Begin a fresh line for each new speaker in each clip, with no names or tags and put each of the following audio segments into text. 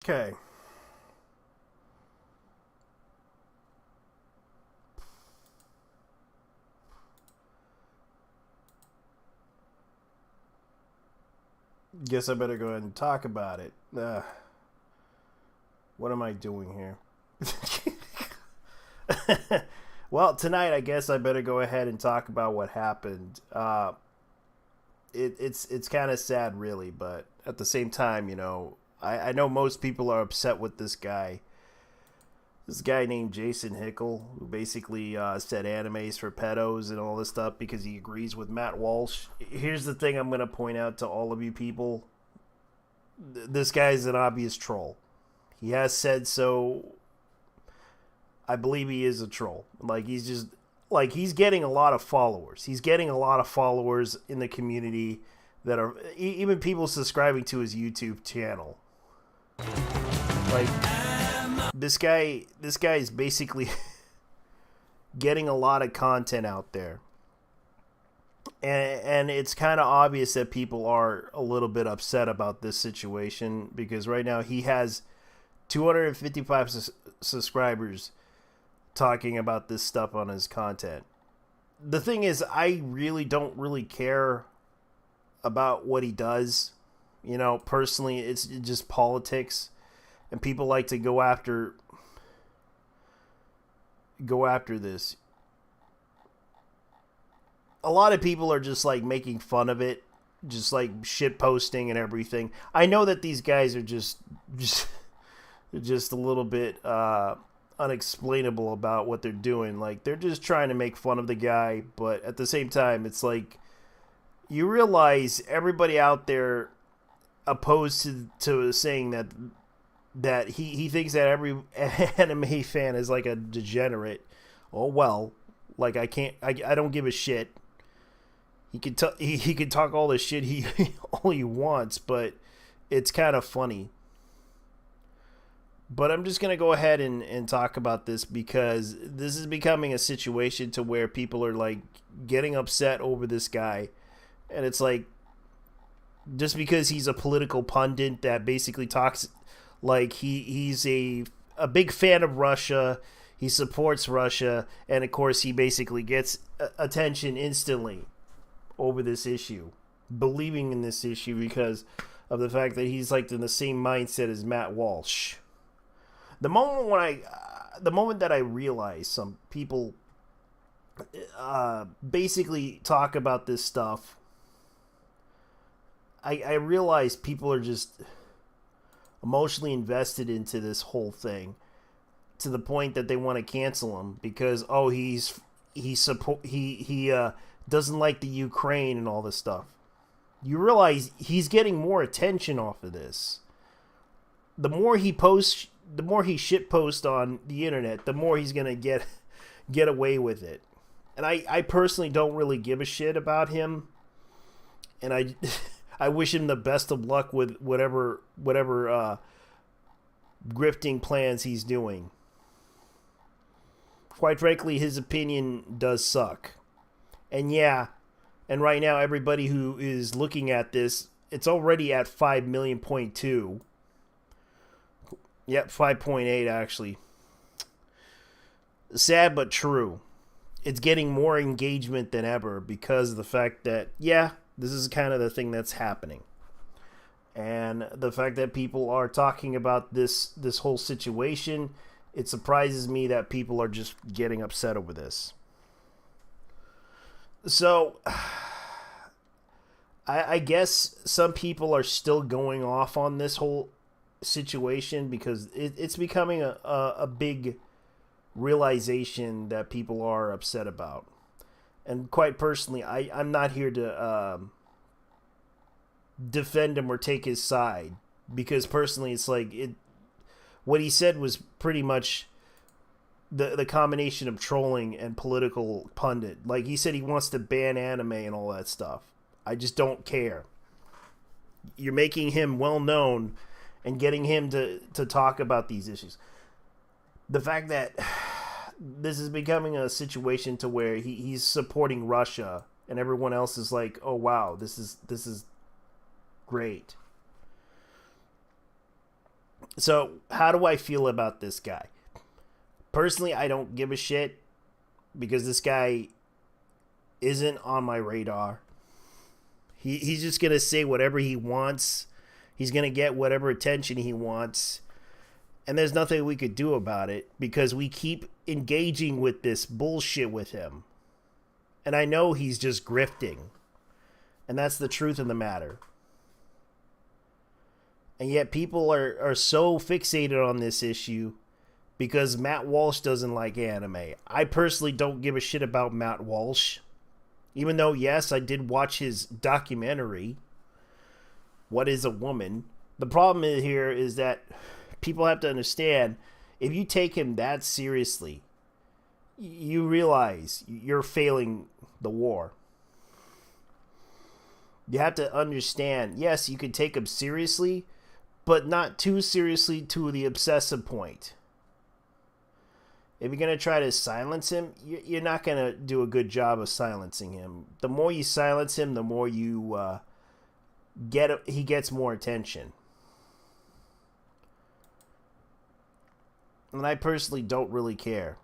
Okay. Guess I better go ahead and talk about it. What am I doing here? Well, tonight I guess I better go ahead and talk about what happened. It's kind of sad, really, but at the same time, I know most people are upset with this guy. This guy named Jason Hickel, who basically said animes for pedos and all this stuff because he agrees with Matt Walsh. Here's the thing I'm going to point out to all of you people. This guy's an obvious troll. He has said so. I believe he is a troll. He's getting a lot of followers. He's getting a lot of followers in the community that are even people subscribing to his YouTube channel. Like this guy is basically getting a lot of content out there. And it's kind of obvious that people are a little bit upset about this situation because right now he has 255 subscribers talking about this stuff on his content. The thing is, I really don't really care about what he does. Personally, it's just politics, and people like to go after this. A lot of people are just like making fun of it, just like shit posting and everything. I know that these guys are just a little bit unexplainable about what they're doing. Like, they're just trying to make fun of the guy, but at the same time, it's like you realize everybody out there opposed to saying that he thinks that every anime fan is like a degenerate. Oh well, like I don't give a shit. He can talk all the shit he all he wants, but it's kind of funny. But I'm just going to go ahead and talk about this because this is becoming a situation to where people are like getting upset over this guy. And it's like, just because he's a political pundit that basically talks like he's a big fan of Russia, he supports Russia, and of course he basically gets attention instantly over this issue, believing in this issue because of the fact that he's like in the same mindset as Matt Walsh. The moment that I realized some people basically talk about this stuff, I realized people are just emotionally invested into this whole thing to the point that they want to cancel him because he doesn't like the Ukraine and all this stuff. You realize he's getting more attention off of this. The more he shit posts on the internet, the more he's gonna get away with it. And I personally don't really give a shit about him, and I wish him the best of luck with whatever grifting plans he's doing. Quite frankly, his opinion does suck. And yeah, and right now everybody who is looking at this, it's already at 5 million.2. Yep, 5.8 actually. Sad but true. It's getting more engagement than ever because of the fact that, yeah, this is kind of the thing that's happening. And the fact that people are talking about this whole situation, it surprises me that people are just getting upset over this. So, I guess some people are still going off on this whole situation because it's becoming a big realization that people are upset about. And quite personally, I'm not here to defend him or take his side because personally it's like what he said was pretty much the combination of trolling and political pundit. Like, he said he wants to ban anime and all that stuff. I just don't care. You're making him well known and getting him to talk about these issues. The fact that this is becoming a situation to where he's supporting Russia and everyone else is like, oh wow, this is great. So, how do I feel about this guy? Personally, I don't give a shit because this guy isn't on my radar. He's just going to say whatever he wants. He's going to get whatever attention he wants. And there's nothing we could do about it because we keep engaging with this bullshit with him. And I know he's just grifting. And that's the truth of the matter. And yet people are so fixated on this issue because Matt Walsh doesn't like anime. I personally don't give a shit about Matt Walsh. Even though, yes, I did watch his documentary, What is a Woman? The problem here is that people have to understand, if you take him that seriously, you realize you're failing the war. You have to understand, yes, you can take him seriously, but not too seriously to the obsessive point. If you're going to try to silence him, you're not going to do a good job of silencing him. The more you silence him, the more you he gets more attention. And I personally don't really care.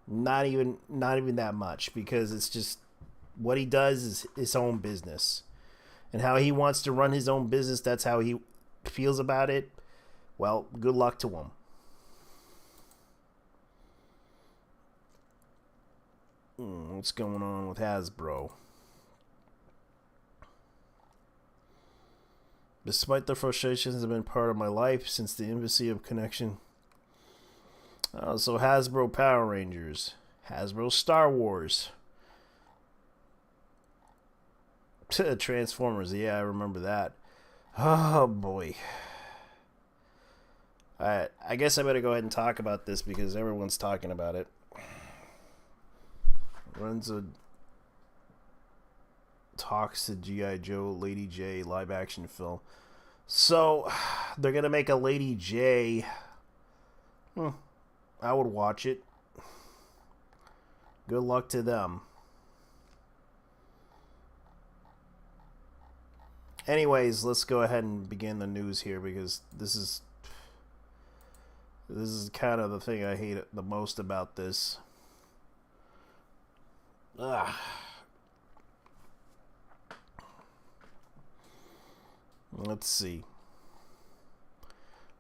Not even that much, because it's just what he does is his own business. And how he wants to run his own business, that's how he feels about it. Well, good luck to him. What's going on with Hasbro? Despite the frustrations have been part of my life since the infancy of Connection. So Hasbro Power Rangers. Hasbro Star Wars. Transformers, yeah, I remember that. Oh boy. Alright, I guess I better go ahead and talk about this because everyone's talking about it. Renzo talks to G.I. Joe Lady J live action film. So, they're going to make a Lady J. I would watch it. Good luck to them. Anyways, let's go ahead and begin the news here because this is kind of the thing I hate the most about this. Let's see.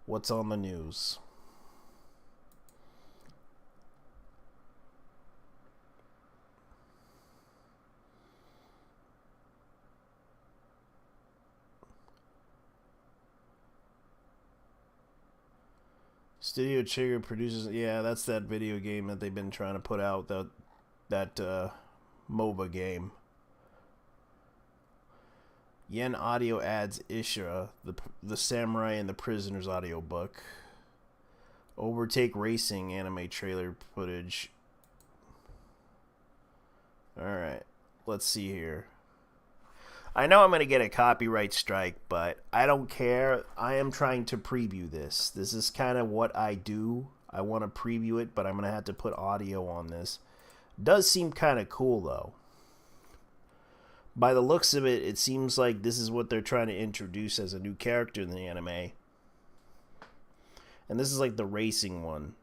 What's on the news? Studio Trigger produces, yeah, that's that video game that they've been trying to put out, that MOBA game. Yen Audio adds Ishira, the Samurai and the Prisoners audiobook. Overtake Racing anime trailer footage. Alright, let's see here. I know I'm going to get a copyright strike, but I don't care. I am trying to preview this. This is kind of what I do. I want to preview it, but I'm going to have to put audio on this. Does seem kind of cool, though. By the looks of it, it seems like this is what they're trying to introduce as a new character in the anime. And this is like the racing one.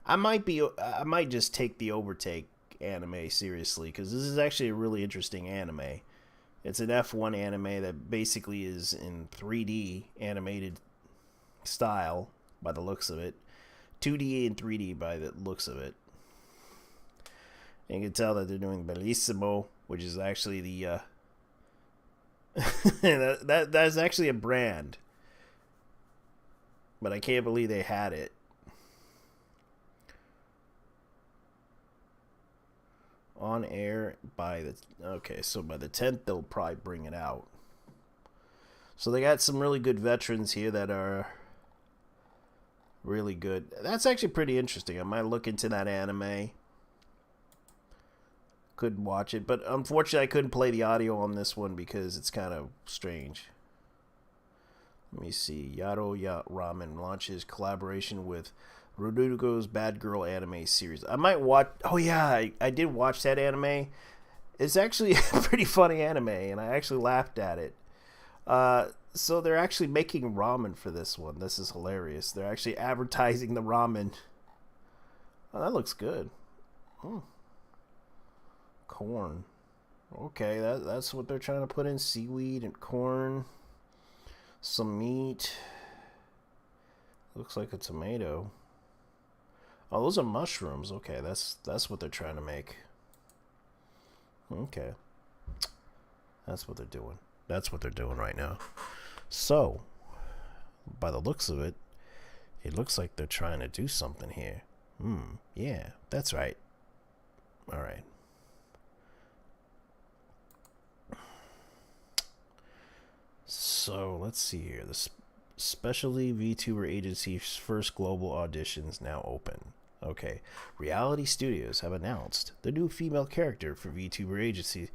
I might just take the Overtake anime seriously, because this is actually a really interesting anime. It's an F1 anime that basically is in 3D animated style by the looks of it. 2D and 3D by the looks of it. And you can tell that they're doing Bellissimo, which is actually the that's actually a brand. But I can't believe they had it. On air by the... Okay, so by the 10th, they'll probably bring it out. So they got some really good veterans here that are really good. That's actually pretty interesting. I might look into that anime. Couldn't watch it, but unfortunately I couldn't play the audio on this one because it's kind of strange. Let me see. Yaro Ramen launches collaboration with Rodrigo's Bad Girl anime series. I might watch... Oh yeah, I did watch that anime. It's actually a pretty funny anime, and I actually laughed at it. So they're actually making ramen for this one. This is hilarious. They're actually advertising the ramen. Oh, that looks good. Corn. Okay, that's what they're trying to put in. Seaweed and corn. Some meat. Looks like a tomato. Oh, those are mushrooms. Okay, that's what they're trying to make. Okay. That's what they're doing. That's what they're doing right now. So, by the looks of it, it looks like they're trying to do something here. Yeah, that's right. All right. So, let's see here. The Specialty VTuber Agency's first global auditions now open. Okay. Reality Studios have announced the new female character for VTuber Agency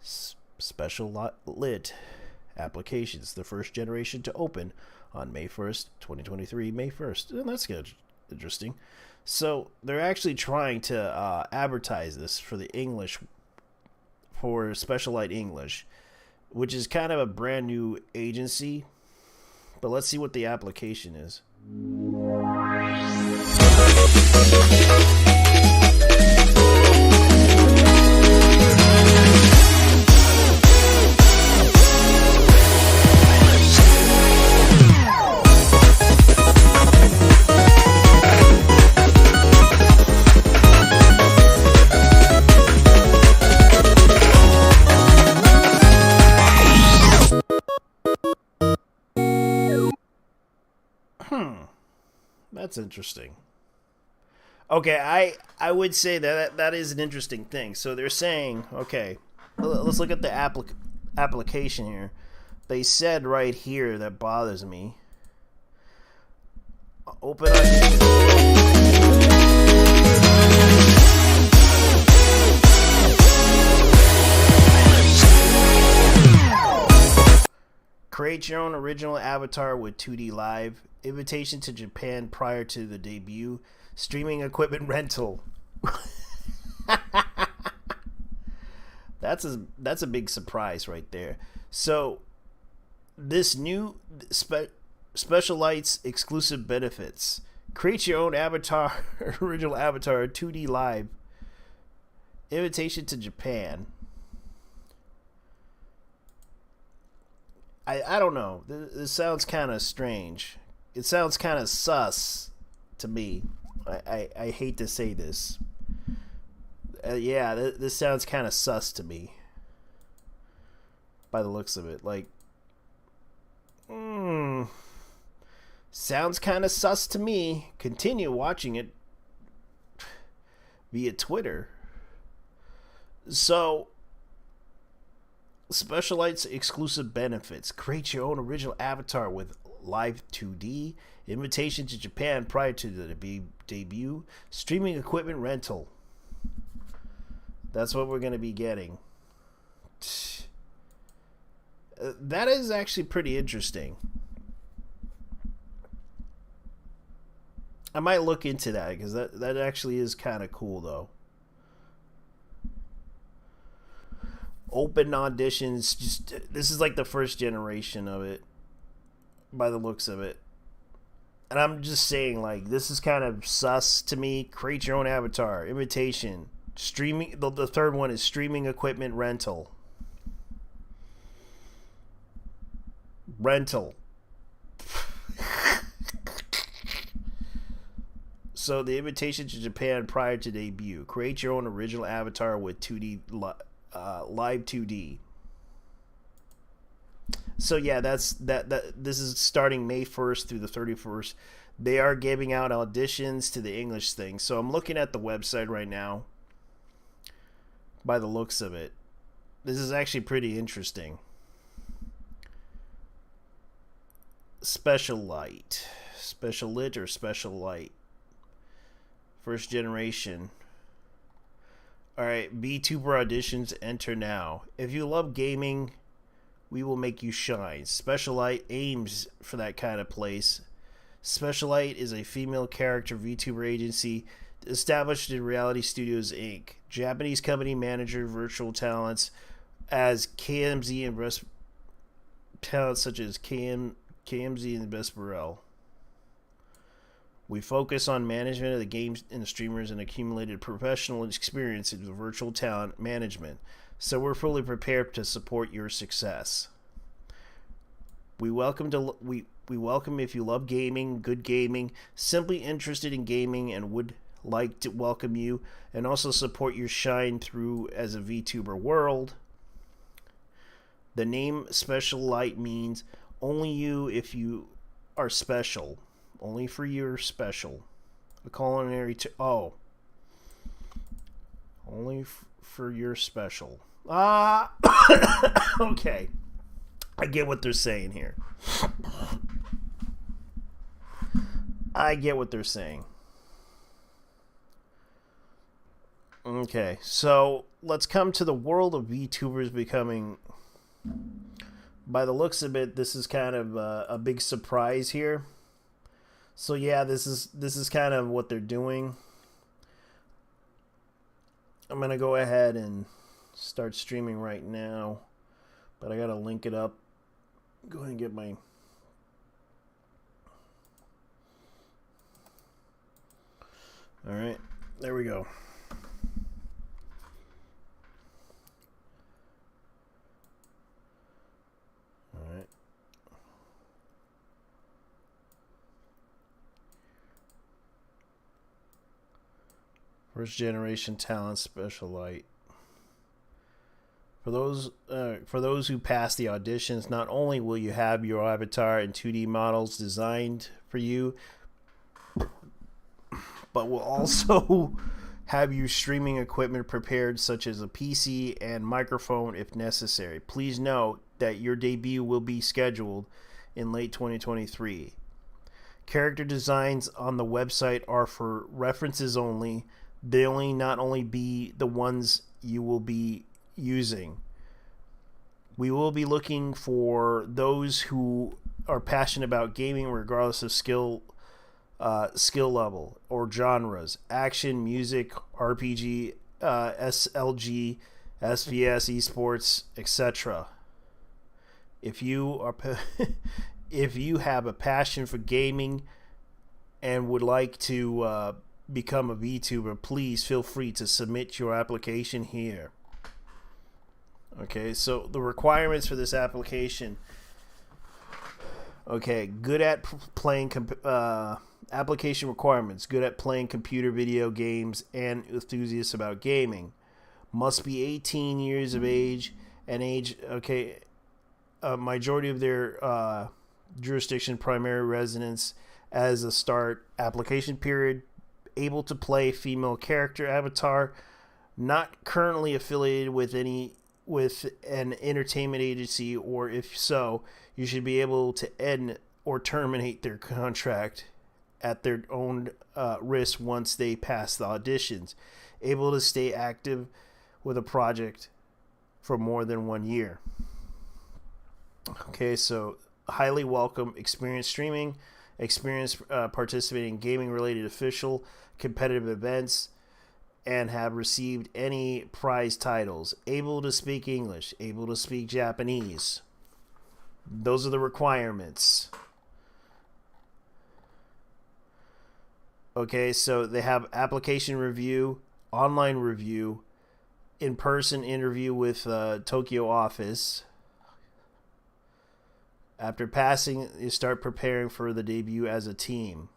Special Lit applications, the first generation to open on May 1st, 2023, May 1st. And that's good. Interesting. So they're actually trying to advertise this for the English, for Special Light English, which is kind of a brand new agency. But let's see what the application is. That's interesting. Okay, I would say that is an interesting thing. So they're saying, okay, let's look at the application here. They said right here that bothers me. Open create your own original avatar with 2D Live. Invitation to Japan prior to the debut. Streaming equipment rental. That's a big surprise right there. So this new Special Lights exclusive benefits. Create your own avatar, original avatar, 2D Live. Invitation to Japan. I don't know. This sounds kind of strange. It sounds kind of sus to me. I hate to say this. Yeah, this sounds kind of sus to me. By the looks of it. Like, sounds kind of sus to me. Continue watching it via Twitter. So, Special Lights exclusive benefits. Create your own original avatar with Live 2D. Invitation to Japan prior to the debut. Streaming equipment rental. That's what we're going to be getting. That is actually pretty interesting. I might look into that because that actually is kind of cool though. Open auditions, this is like the first generation of it by the looks of it. And I'm just saying, like, this is kind of sus to me. Create your own avatar. Invitation. Streaming. The third one is streaming equipment rental. Rental. So the invitation to Japan prior to debut. Create your own original avatar with 2D Live 2D. So yeah, that's that. This is starting May 1st through the 31st. They are giving out auditions to the English thing. So I'm looking at the website right now. By the looks of it, this is actually pretty interesting. Special Lit or Special Light. First generation. Alright, VTuber auditions enter now. If you love gaming, we will make you shine. Special Light aims for that kind of place. Special Light is a female character VTuber agency established in Reality Studios Inc. Japanese company manager virtual talents as KMZ and talents such as KMZ and Besparel. We focus on management of the games and the streamers and accumulated professional experience in virtual talent management, so we're fully prepared to support your success. We welcome if you love gaming, good gaming, simply interested in gaming, and would like to welcome you and also support your shine through as a VTuber world. The name Special Light means only you if you are special. Only for your special. A culinary only for your special. Okay. I get what they're saying here. I get what they're saying. Okay, so let's come to the world of VTubers becoming... By the looks of it, this is kind of a big surprise here. So yeah, this is kind of what they're doing. I'm gonna go ahead and start streaming right now, but I gotta link it up. Go ahead and get my... All right, there we go. All right. First generation talent, Special Light. For those who pass the auditions, not only will you have your avatar and 2D models designed for you, but we'll also have your streaming equipment prepared, such as a PC and microphone if necessary. Please note that your debut will be scheduled in late 2023. Character designs on the website are for references only. They'll not only be the ones you will be using. We will be looking for those who are passionate about gaming regardless of skill level or genres: action, music, RPG, SLG, SVS, esports, etc. If you have a passion for gaming and would like to become a VTuber, please feel free to submit your application here. Okay, so the requirements for this application. Okay, good at playing application requirements. Good at playing computer video games and enthusiasts about gaming. Must be 18 years of age and age. Okay, majority of their jurisdiction primary residence as a start application period. Able to play female character avatar. Not currently affiliated with an entertainment agency, or if so, you should be able to end or terminate their contract at their own risk once they pass the auditions. Able to stay active with a project for more than 1 year. Okay, so highly welcome. Experience streaming, experience participating in gaming related official competitive events, and have received any prize titles. Able to speak English, able to speak Japanese. Those are the requirements. Okay, so they have application review, online review, in-person interview with Tokyo office. After passing, you start preparing for the debut as a team.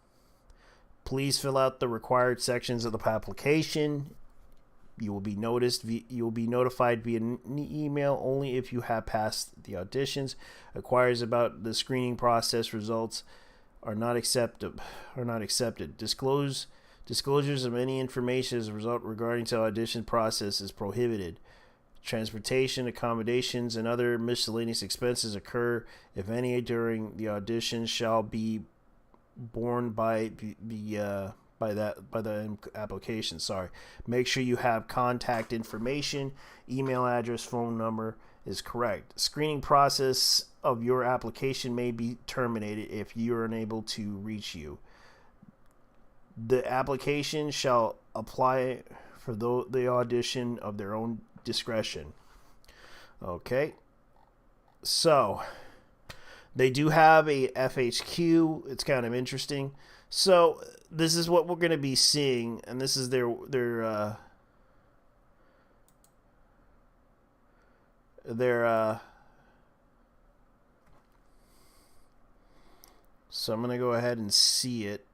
Please fill out the required sections of the application. You will be notified via email only if you have passed the auditions. Inquiries about the screening process results are not accepted. Disclosures of any information as a result regarding to audition process is prohibited. Transportation, accommodations, and other miscellaneous expenses occur, if any, during the audition shall be borne by the application. Sorry. Make sure you have contact information, email address, phone number is correct. Screening process of your application may be terminated if you are unable to reach you. The application shall apply for the audition of their own discretion. Okay. So They do have a FHQ. It's kind of interesting. So this is what we're going to be seeing, and this is their so I'm going to go ahead and see it,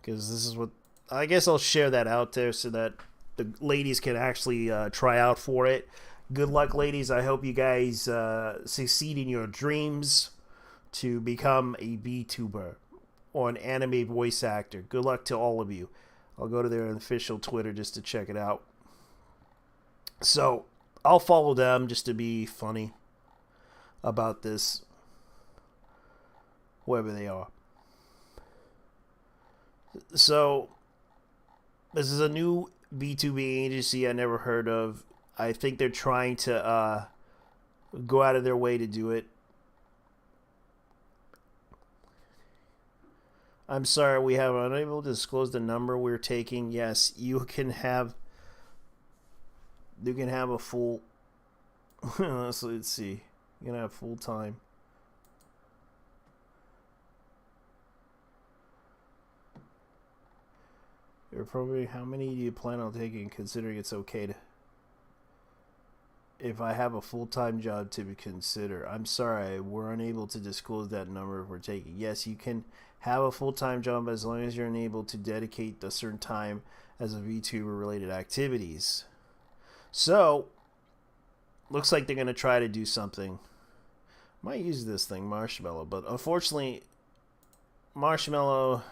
because this is what, I guess I'll share that out there so that the ladies can actually try out for it. Good luck, ladies. I hope you guys succeed in your dreams to become a VTuber or an anime voice actor. Good luck to all of you. I'll go to their official Twitter just to check it out. So I'll follow them just to be funny about this, whoever they are. So this is a new VTubing agency I never heard of. I think they're trying to go out of their way to do it. I'm sorry, we have unable to disclose the number we're taking. Yes, you can have a full let's see. You can have full time. You're probably, how many do you plan on taking, considering it's okay to, if I have a full-time job to consider? I'm sorry, we're unable to disclose that number if we're taking. Yes, you can have a full-time job as long as you're unable to dedicate a certain time as a VTuber related activities. So looks like they're going to try to do something. Might use this thing, Marshmallow, but unfortunately Marshmallow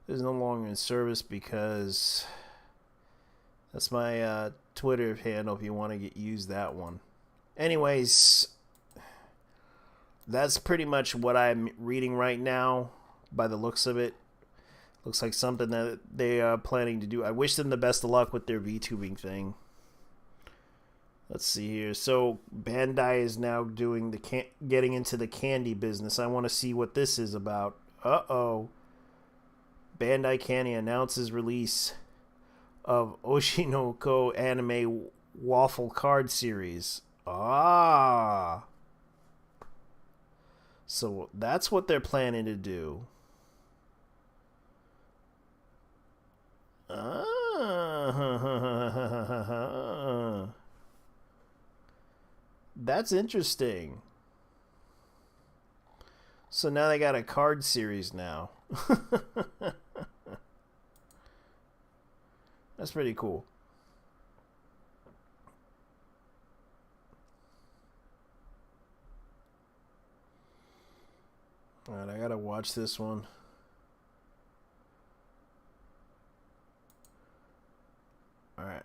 is no longer in service because that's my Twitter handle if you want to use that one. Anyways, that's pretty much what I'm reading right now by the looks of it. Looks like something that they are planning to do. I wish them the best of luck with their VTubing thing. Let's see here. So Bandai is now doing getting into the candy business. I want to see what this is about. Uh-oh. Bandai Candy announces release of Oshinoko anime waffle card series. Ah. So that's what they're planning to do. Ah. That's interesting. So now they got a card series now. That's pretty cool. Alright, I gotta watch this one. Alright.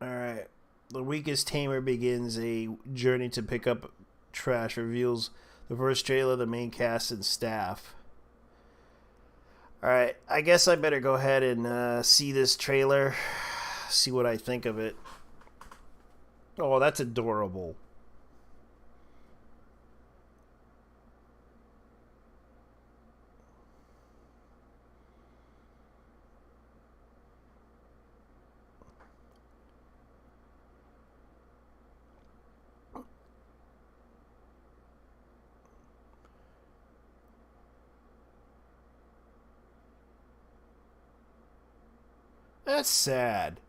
Alright. The Weakest Tamer begins a journey to pick up trash. Reveals the first trailer, the main cast, and staff. Alright, I guess I better go ahead and see this trailer. See what I think of it. Oh, that's adorable. That's sad.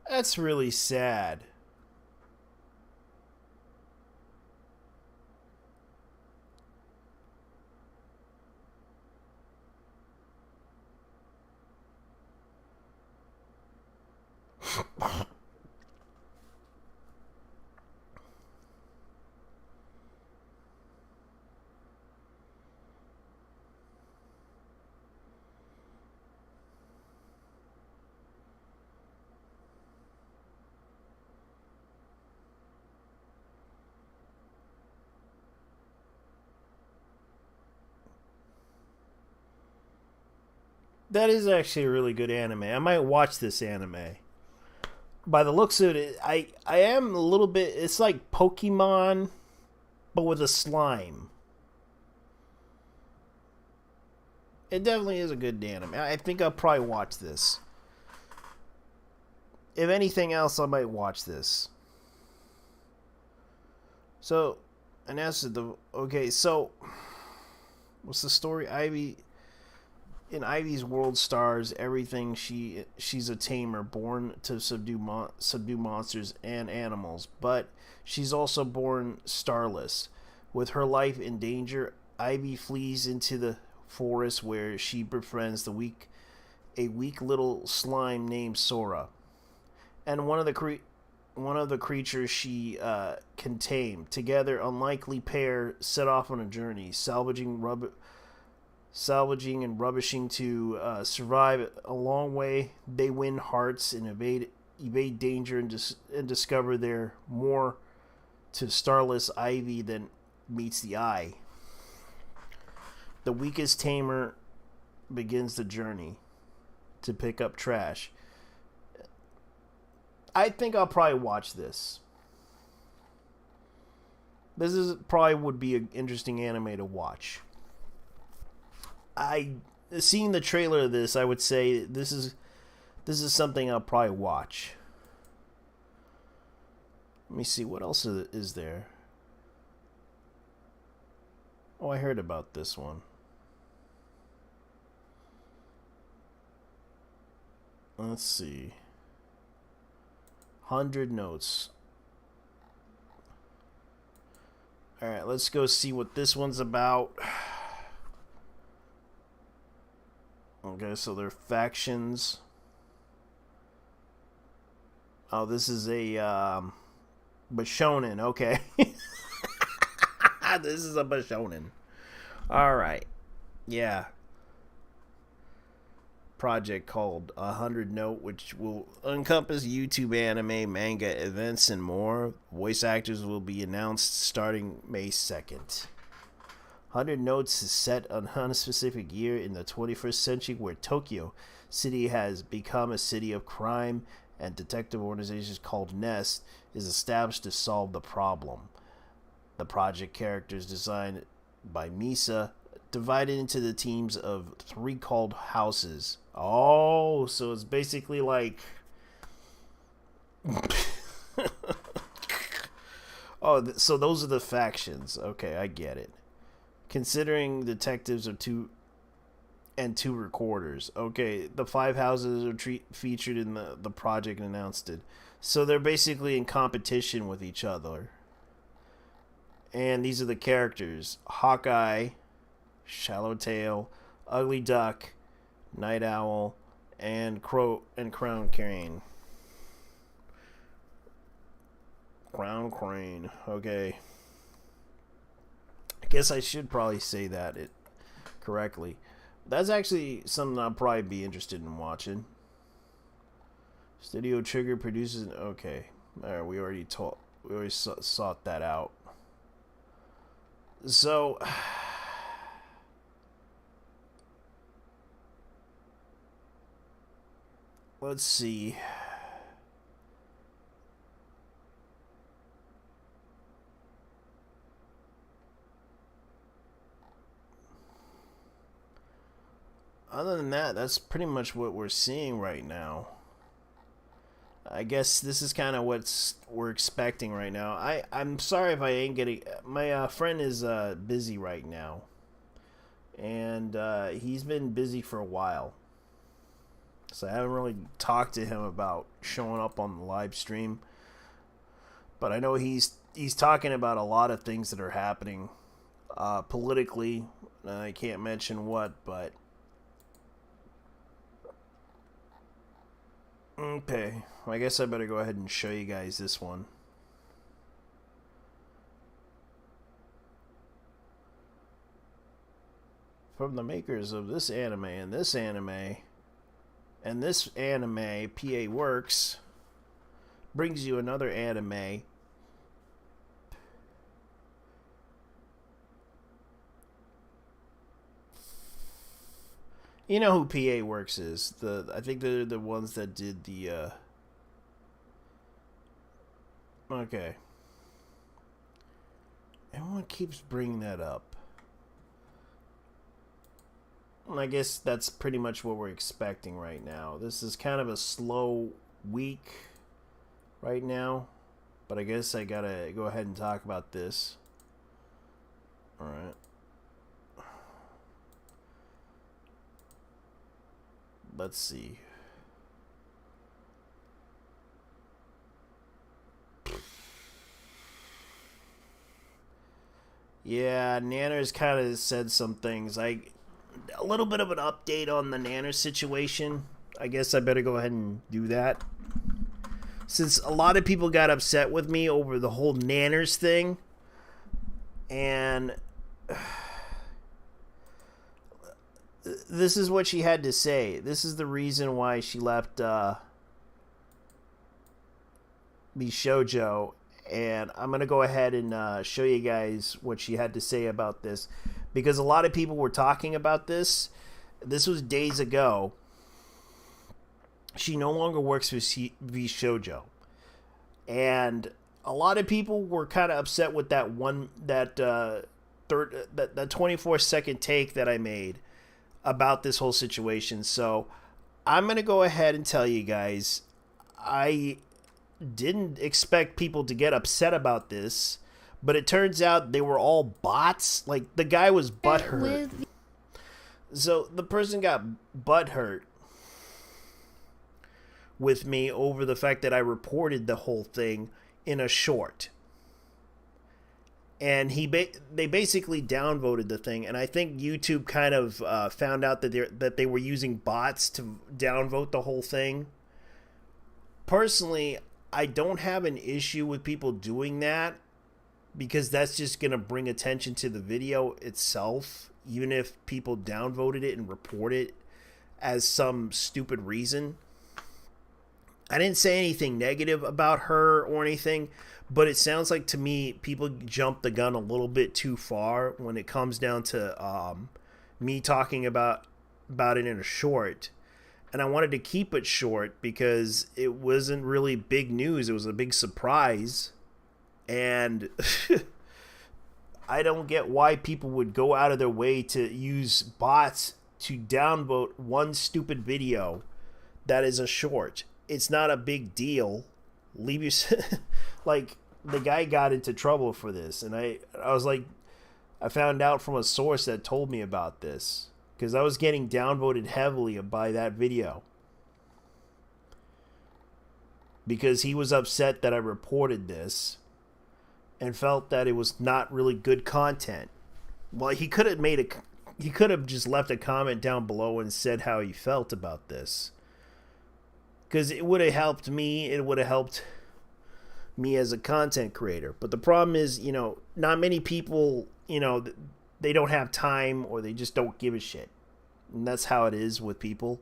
That's really sad. That is actually a really good anime. I might watch this anime. By the looks of it, I am a little bit... It's like Pokemon, but with a slime. It definitely is a good anime. I think I'll probably watch this. if anything else, I might watch this. So, and as to the okay, so what's the story? Ivy in Ivy's world stars everything. She's a tamer, born to subdue monsters and animals, but she's also born starless. With her life in danger, Ivy flees into the forest where she befriends a weak little slime named Sora, and one of the creatures she can tame. Together, unlikely pair set off on a journey, salvaging and rubbishing to survive. A long way, they win hearts and evade danger and discover there more to starless Ivy than meets the eye. The weakest tamer begins the journey to pick up trash. I think I'll probably watch this. This is probably would be an interesting anime to watch. Seeing the trailer of this, I would say this is something I'll probably watch. Let me see what else is there. Oh, I heard about this one. Let's see. 100 Notes. Alright, let's go see what this one's about. Okay, so they're factions. Oh, this is a Bishonen, okay. This is a Bishonen. Alright. Yeah. Project called 100 Note, which will encompass YouTube anime, manga, events, and more. Voice actors will be announced starting May 2nd. 100 Notes is set on a specific year in the 21st century where Tokyo City has become a city of crime, and detective organizations called Nest is established to solve the problem. The project characters designed by Misa divided into the teams of 3 called houses. Oh, so it's basically like oh, so those are the factions. Okay, I get it. Considering detectives are 2 recorders. Okay, the 5 houses are featured in the project and announced it. So they're basically in competition with each other. And these are the characters: Hawkeye, Shallowtail, Ugly Duck, Night Owl, and Crown Crane. Crown Crane. Okay. I guess I should probably say that it correctly. That's actually something I'll probably be interested in watching. Studio Trigger produces. Okay. Alright, we already sought that out. So let's see. Other than that, that's pretty much what we're seeing right now. I guess this is kind of what we're expecting right now. I'm sorry if I ain't getting... My friend is busy right now. And he's been busy for a while. So I haven't really talked to him about showing up on the live stream. But I know he's talking about a lot of things that are happening politically. I can't mention what, but... Okay, well, I guess I better go ahead and show you guys this one. From the makers of this anime and this anime, and this anime, PA Works, brings you another anime. You know who PA Works is. I think they're the ones that did the okay. Everyone keeps bringing that up. And I guess that's pretty much what we're expecting right now. This is kind of a slow week right now, but I guess I gotta go ahead and talk about this. All right. Let's see. Yeah, Nanner's kind of said some things. A little bit of an update on the Nanner situation. I guess I better go ahead and do that. Since a lot of people got upset with me over the whole Nanners thing. And this is what she had to say. This is the reason why she left Bishojo. And I'm going to go ahead and show you guys what she had to say about this. Because a lot of people were talking about this. This was days ago. She no longer works for Bishojo. And a lot of people were kind of upset with that 24-second take that I made about this whole situation. So I'm going to go ahead and tell you guys, I didn't expect people to get upset about this, but it turns out they were all bots. Like, the guy was butthurt. So the person got butthurt with me over the fact that I reported the whole thing in a short. And they basically downvoted the thing, and I think YouTube kind of found out that they were using bots to downvote the whole thing. Personally, I don't have an issue with people doing that, because that's just going to bring attention to the video itself, even if people downvoted it and report it as some stupid reason. I didn't say anything negative about her or anything, but it sounds like to me people jumped the gun a little bit too far when it comes down to me talking about it in a short. And I wanted to keep it short because it wasn't really big news. It was a big surprise. And I don't get why people would go out of their way to use bots to downvote one stupid video that is a short. It's not a big deal. Leave your like, the guy got into trouble for this, and I was like, I found out from a source that told me about this, because I was getting downvoted heavily by that video because he was upset that I reported this and felt that it was not really good content. Well, he could have just left a comment down below and said how he felt about this, because it would have helped me. It would have helped me as a content creator. But the problem is, not many people, they don't have time, or they just don't give a shit. And that's how it is with people.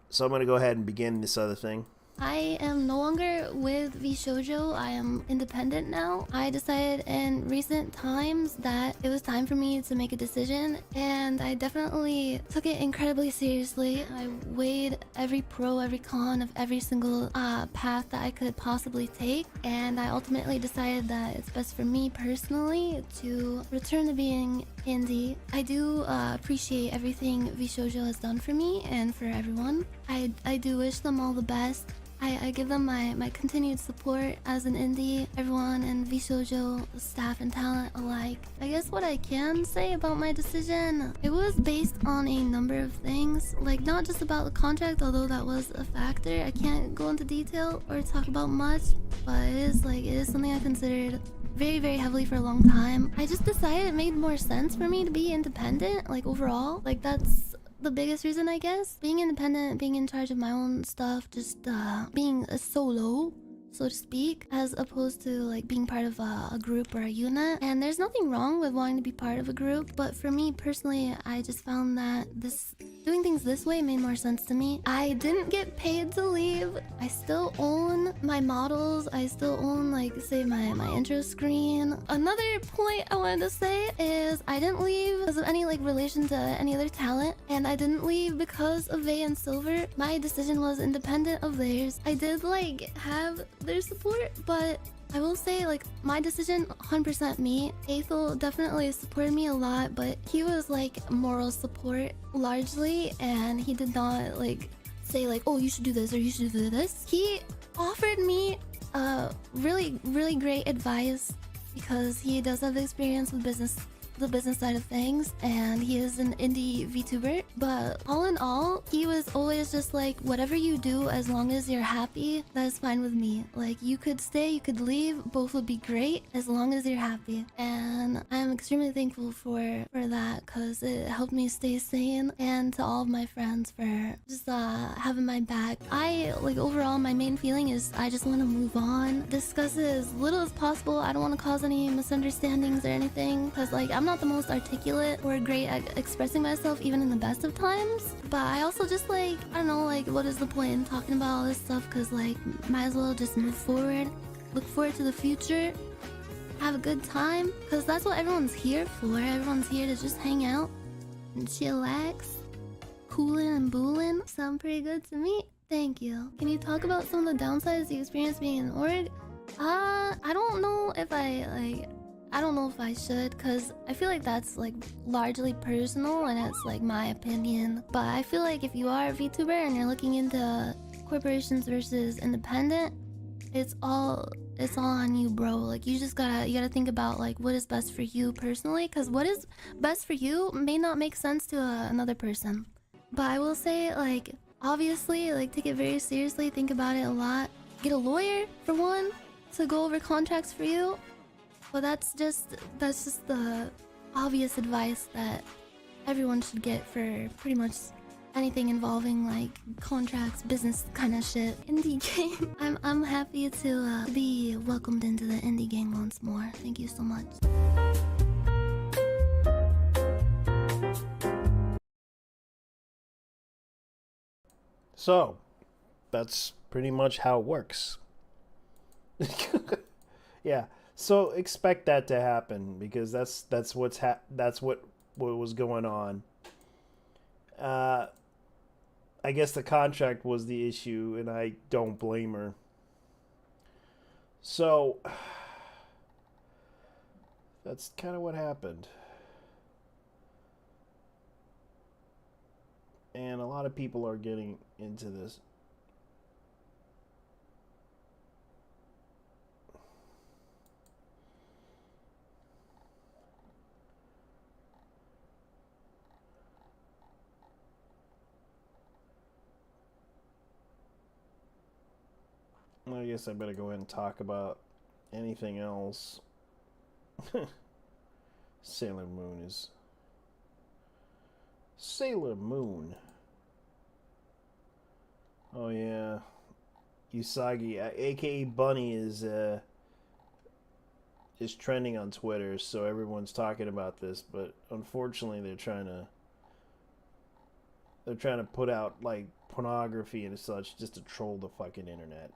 So I'm going to go ahead and begin this other thing.
I am no longer with Bishojo. I am independent now. I decided in recent times that it was time for me to make a decision, and I definitely took it incredibly seriously. I weighed every pro, every con of every single path that I could possibly take, and I ultimately decided that it's best for me personally to return to being indie. I do appreciate everything Bishojo has done for me and for everyone. I do wish them all the best. I give them my continued support as an indie, everyone in Bishojo, staff and talent alike. I guess what I can say about my decision, it was based on a number of things, like not just about the contract, although that was a factor. I can't go into detail or talk about much, but it is something I considered very, very heavily for a long time. I just decided it made more sense for me to be independent, overall. That's the biggest reason, I guess. Being independent, being in charge of my own stuff, just being a solo, so to speak, as opposed to being part of a group or a unit. And there's nothing wrong with wanting to be part of a group, but for me personally, I just found that doing things this way made more sense to me. I didn't get paid to leave. I still own my models. I still own say my intro screen. Another point I wanted to say is I didn't leave because of any relation to any other talent, and I didn't leave because of Vay and Silver. My decision was independent of theirs. I did have their support, but I will say my decision 100% me. Aethel definitely supported me a lot, but he was moral support largely, and he did not say like, oh, you should do this or you should do this. He offered me really, really great advice because he does have experience with the business side of things, and he is an indie VTuber. But all in all, he was always just like, whatever you do, as long as you're happy, that is fine with me. Like, you could stay, you could leave, both would be great as long as you're happy. And I'm extremely thankful for that, because it helped me stay sane, and to all of my friends for just having my back. Overall, my main feeling is I just want to move on, discuss it as little as possible. I don't want to cause any misunderstandings or anything, because like, I'm not the most articulate or great at expressing myself even in the best of times. But I also just like, I don't know, like, what is the point in talking about all this stuff? Because like, might as well just move forward, look forward to the future, have a good time, because that's what everyone's here for. Everyone's here to just hang out and chillax. Coolin' and boolin' sound pretty good to me. Thank you. Can you talk about some of the downsides you experienced being in org? I don't know if I don't know if I should, because I feel like that's like largely personal and it's like my opinion. But I feel like if you are a VTuber and you're looking into corporations versus independent, it's all on you, bro. Like, you gotta think about like what is best for you personally, because what is best for you may not make sense to another person. But I will say, like, obviously, like, take it very seriously, think about it a lot. Get a lawyer for one to go over contracts for you. Well, that's just the obvious advice that everyone should get for pretty much anything involving like contracts, business kind of shit. Indie game. I'm happy to be welcomed into the indie gang once more. Thank you so much.
So, that's pretty much how it works. Yeah. So expect that to happen, because that's what was going on. I guess the contract was the issue, and I don't blame her. So that's kind of what happened. And a lot of people are getting into this. I guess I better go ahead and talk about anything else. Sailor Moon is... Sailor Moon. Oh yeah. Usagi, aka Bunny, is trending on Twitter, so everyone's talking about this, but unfortunately they're trying to put out like pornography and such just to troll the fucking internet.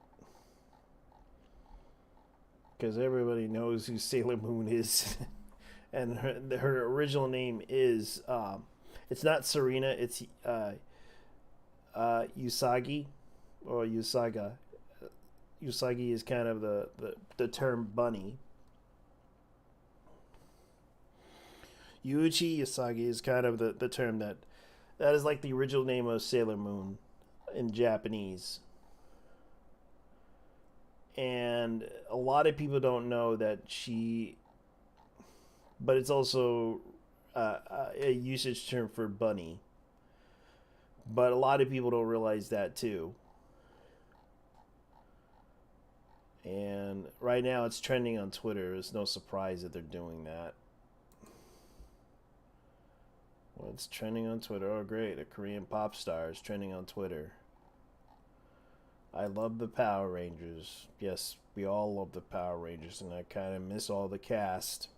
Because everybody knows who Sailor Moon is. And her original name is it's not Serena, it's Usagi or Usaga. Usagi is kind of the term bunny. Yuichi Usagi is kind of the term that is like the original name of Sailor Moon in Japanese. And a lot of people don't know that but it's also a usage term for bunny. But a lot of people don't realize that too. And right now it's trending on Twitter. It's no surprise that they're doing that. Well, it's trending on Twitter. Oh, great. A Korean pop star is trending on Twitter. I love the Power Rangers. Yes, we all love the Power Rangers, and I kind of miss all the cast.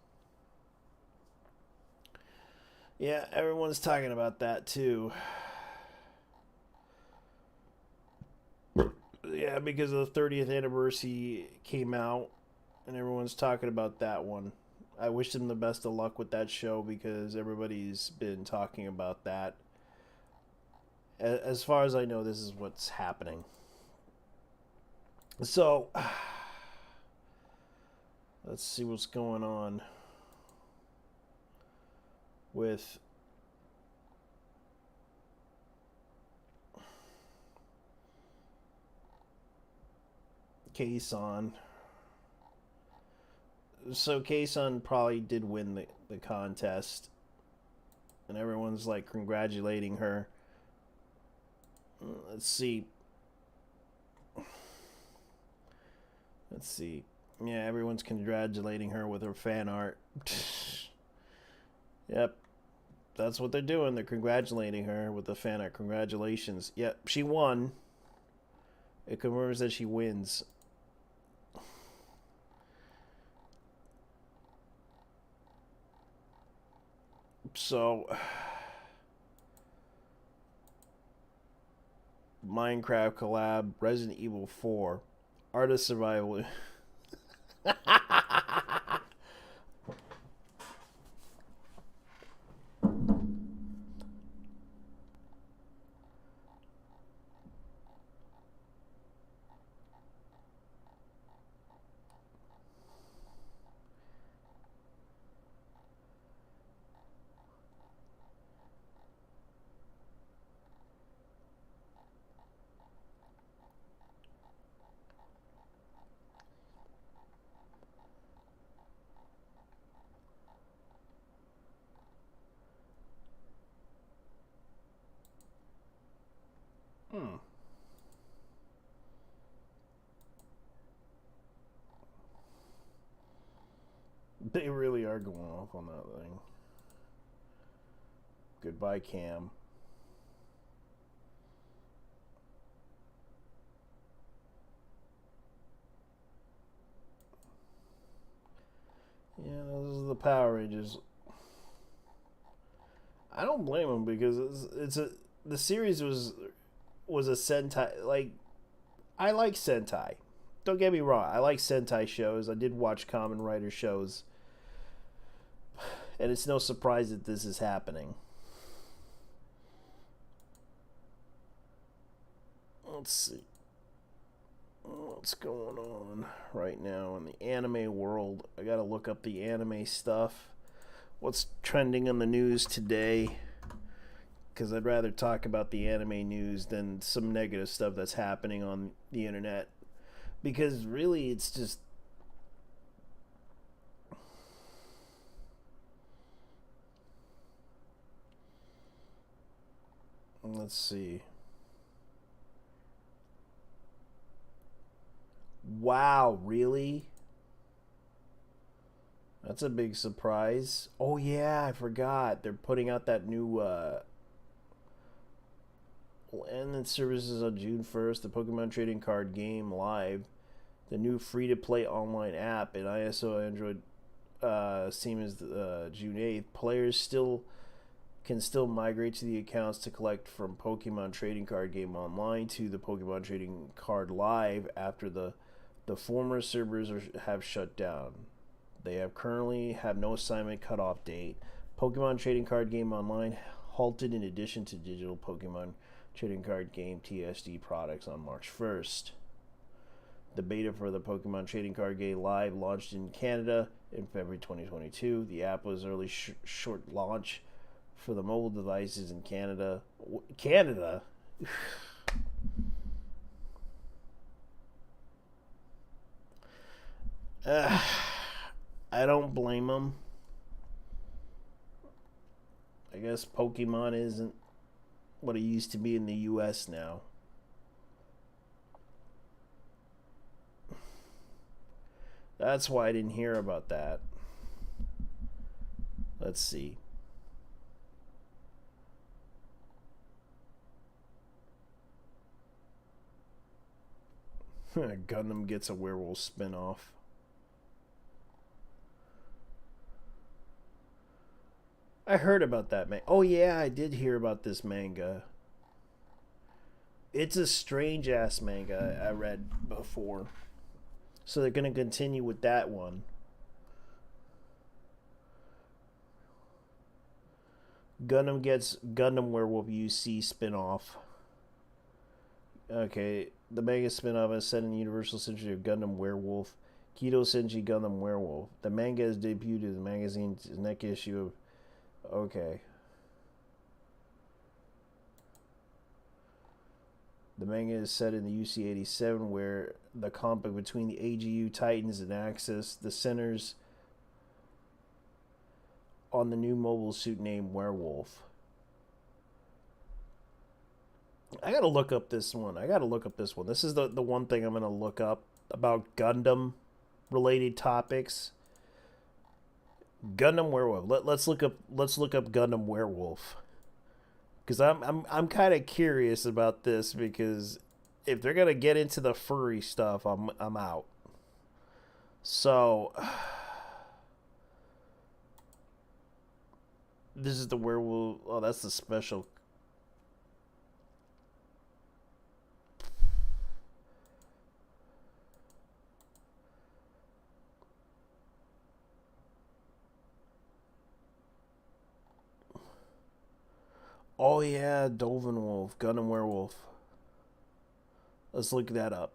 Yeah, everyone's talking about that too. Yeah, because the 30th anniversary came out, and everyone's talking about that one. I wish them the best of luck with that show, because everybody's been talking about that. As far as I know, this is what's happening. So, let's see what's going on with Kason. So Kason probably did win the contest. And everyone's like congratulating her. Let's see. Let's see. Yeah, everyone's congratulating her with her fan art. Yep. That's what they're doing. They're congratulating her with the fan art. Congratulations. Yep, she won. It confirms that she wins. So, Minecraft collab, Resident Evil 4, Art of Survival. They really are going off on that thing. Goodbye, Cam. Yeah, this is the Power Rangers. I don't blame them because the series was a Sentai. Like, I like Sentai. Don't get me wrong. I like Sentai shows. I did watch Kamen Rider shows. And it's no surprise that this is happening. Let's see what's going on right now in the anime world. I gotta look up the anime stuff. What's trending in the news today? Because I'd rather talk about the anime news than some negative stuff that's happening on the internet. Because really, it's just... Let's see. Wow, really? That's a big surprise. Oh yeah, I forgot. They're putting out that new will end its services on June 1st. The Pokemon trading card game live. The new free-to-play online app in ISO Android same as June 8th. Players can still migrate to the accounts to collect from Pokemon Trading Card Game Online to the Pokemon Trading Card Live after the former servers have shut down. They currently have no assignment cutoff date. Pokemon Trading Card Game Online halted in addition to digital Pokemon Trading Card Game TSD products on March 1st. The beta for the Pokemon Trading Card Game Live launched in Canada in February 2022. The app was early short launch for the mobile devices in Canada. Canada? I don't blame them. I guess Pokemon isn't what it used to be in the US now. That's why I didn't hear about that. Let's see. Gundam gets a werewolf spin-off. I heard about that, man. Oh yeah, I did hear about this manga. It's a strange ass manga I read before. So they're going to continue with that one. Gundam gets Gundam Werewolf UC spin-off. Okay, the manga spin-off is set in the Universal Century of Gundam Werewolf. Kido Senshi Gundam Werewolf. The manga is debuted in the magazine's next issue of... Okay. The manga is set in the UC 87, where the conflict between the AGU Titans and Axis, the centers on the new mobile suit named Werewolf. I gotta look up this one. This is the one thing I'm gonna look up about Gundam related topics. Gundam Werewolf. Let's look up Gundam Werewolf. Because I'm kind of curious about this, because if they're gonna get into the furry stuff, I'm out. So this is the werewolf. Oh, that's the special. Oh yeah, Dolphin Wolf, Gundam Werewolf. Let's look that up.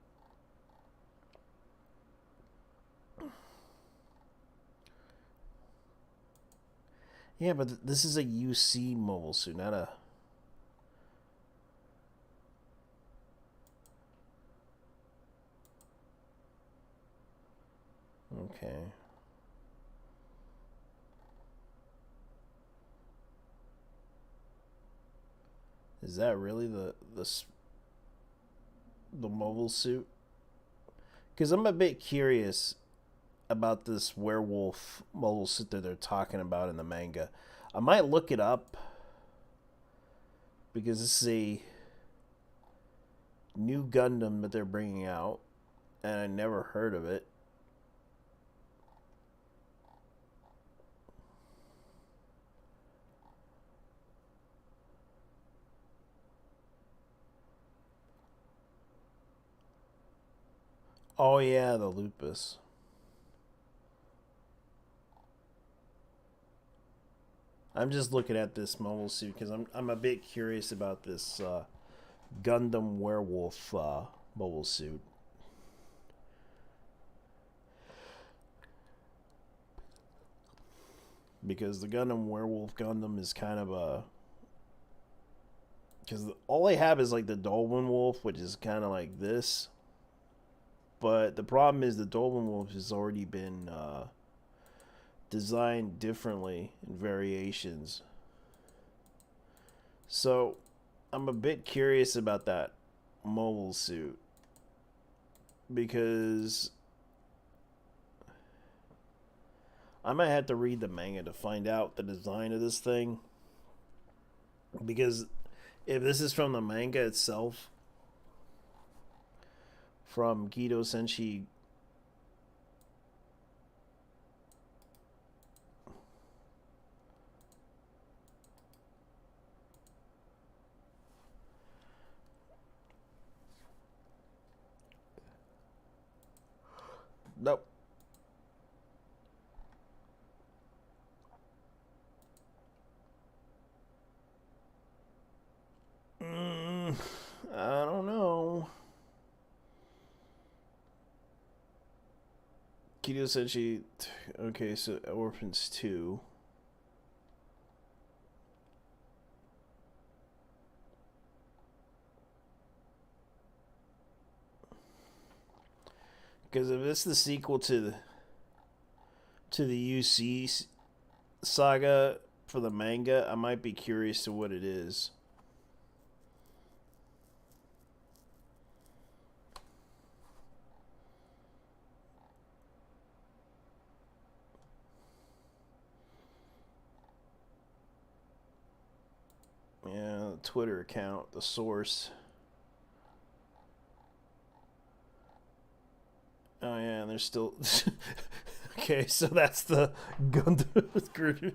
Yeah, but this is a UC mobile suit, not a... Okay. Is that really the mobile suit? Because I'm a bit curious about this werewolf mobile suit that they're talking about in the manga. I might look it up, because this is a new Gundam that they're bringing out, and I never heard of it. Oh yeah, the lupus. I'm just looking at this mobile suit because I'm a bit curious about this Gundam Werewolf mobile suit. Because the Gundam Werewolf Gundam is kind of a... Because all they have is like the Dolphin Wolf, which is kind of like this. But the problem is the Dolphin Wolf has already been designed differently in variations. So I'm a bit curious about that mobile suit, because I might have to read the manga to find out the design of this thing. Because if this is from the manga itself, from Gido Senshi. Nope. I don't know. Gido Senshi. Okay, so Orphans 2. Because if it's the sequel to the UC saga for the manga, I might be curious to what it is. Yeah, the Twitter account, the source. Oh yeah, and there's still... Okay, so that's the Gundam Grid.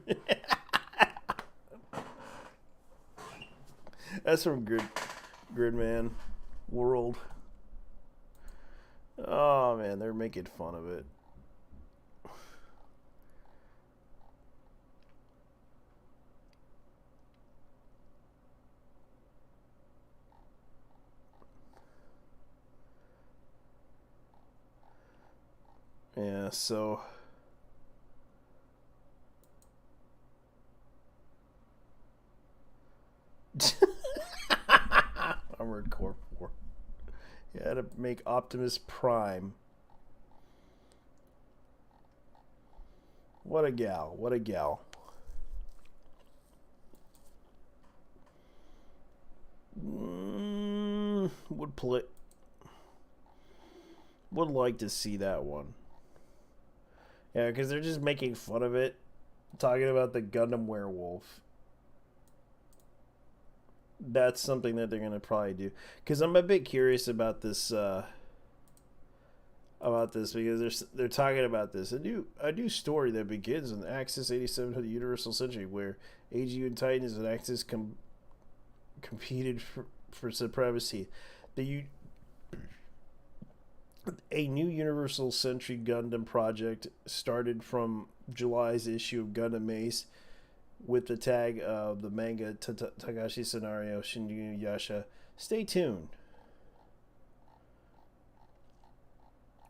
That's from Gridman World. Oh man, they're making fun of it. Yeah, so... Armored Core 4. Yeah, to make Optimus Prime. What a gal. What a gal. Would play. Would like to see that one. Yeah, because they're just making fun of it, talking about the Gundam werewolf. That's something that they're gonna probably do. Because I'm a bit curious about this. Because they're talking about this a new story that begins in Axis 87 of the Universal Century, where AGU and Titans and Axis competed for supremacy. A new Universal Century Gundam project started from July's issue of Gundam Ace with the tag of the manga Takashi Scenario Shinju Yasha. Stay tuned.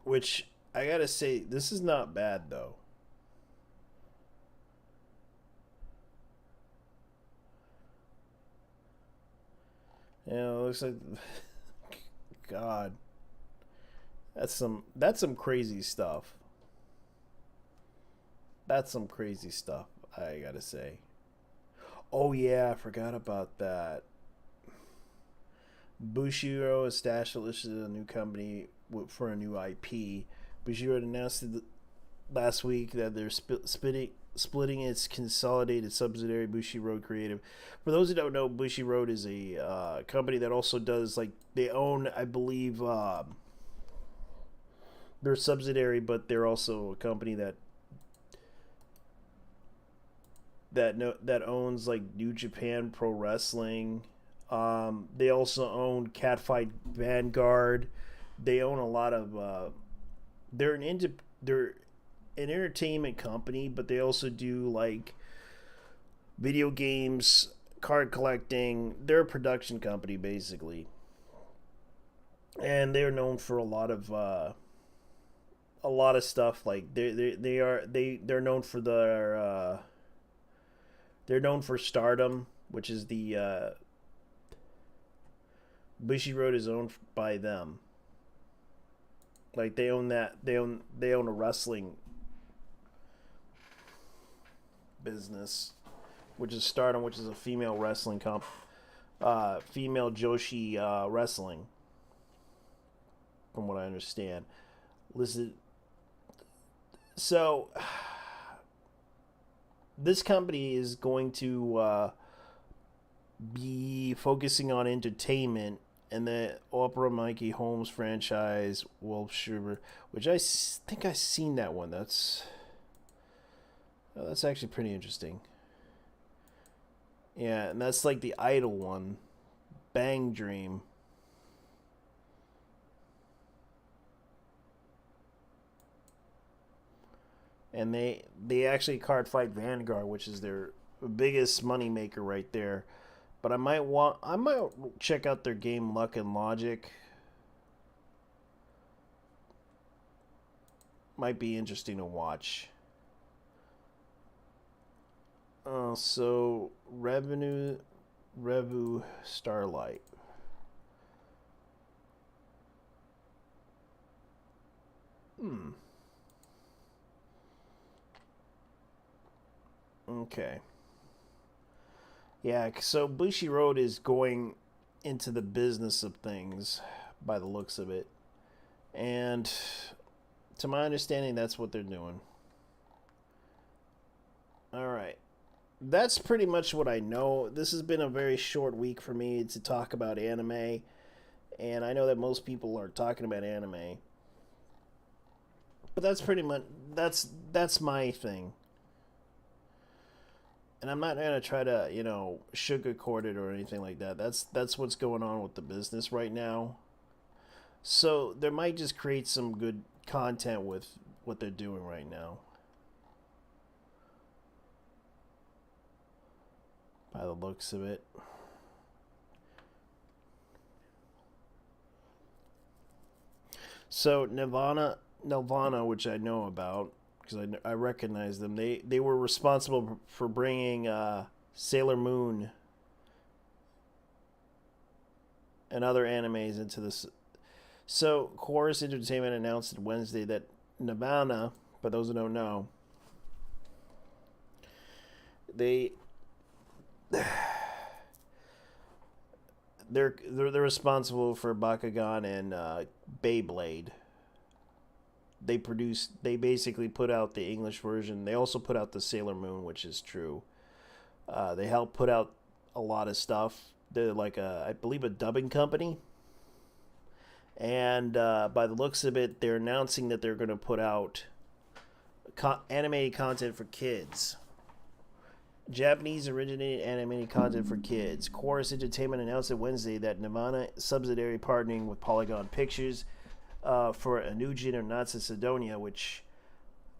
Which, I gotta say, this is not bad though. You know, it looks like God. That's some crazy stuff. That's some crazy stuff, I gotta say. Oh yeah, I forgot about that. Bushiroad established a new company for a new IP. Bushiroad announced last week that they're splitting its consolidated subsidiary Bushiroad Creative. For those who don't know, Bushiroad is a company that also does, like, they own, I believe, they're subsidiary, but they're also a company that owns, like, New Japan Pro Wrestling. They also own Catfight Vanguard. They own a lot of. They're an entertainment company, but they also do, like, video games, card collecting. They're a production company basically, and they're known for a lot of stuff. Like they're known for their they're known for Stardom, which is the Bushiroad is owned by them. Like they own that. They own a wrestling business, which is Stardom, which is a female wrestling female Joshi wrestling, from what I understand. Listen, so this company is going to be focusing on entertainment, and the Opera Mikey Holmes franchise, Wolf Schubert, which I think I've seen that one. That's actually pretty interesting. Yeah, and that's like the Idol one, Bang Dream. And they actually card fight Vanguard, which is their biggest money maker right there. But I might check out their game Luck and Logic. Might be interesting to watch. So Revu Starlight. Okay. Yeah, so Bushiroad is going into the business of things by the looks of it. And to my understanding, that's what they're doing. Alright. That's pretty much what I know. This has been a very short week for me to talk about anime. And I know that most people are talking about anime. But that's pretty much... That's my thing. And I'm not gonna try to, sugarcoat it or anything like that. That's what's going on with the business right now. So there might just create some good content with what they're doing right now. By the looks of it. So Nirvana, which I know about, because I recognize them. They were responsible for bringing Sailor Moon and other animes into this. So, Chorus Entertainment announced Wednesday that Nirvana, for those who don't know, they they're responsible for Bakugan and Beyblade. They basically put out the English version. They also put out the Sailor Moon, which is true. They help put out a lot of stuff. They're like I believe a dubbing company. And by the looks of it, they're announcing that they're going to put out animated content for kids. Japanese originated animated content for kids. Chorus Entertainment announced on Wednesday that Nirvana subsidiary partnering with Polygon Pictures for Anujin or Knights of Sidonia, which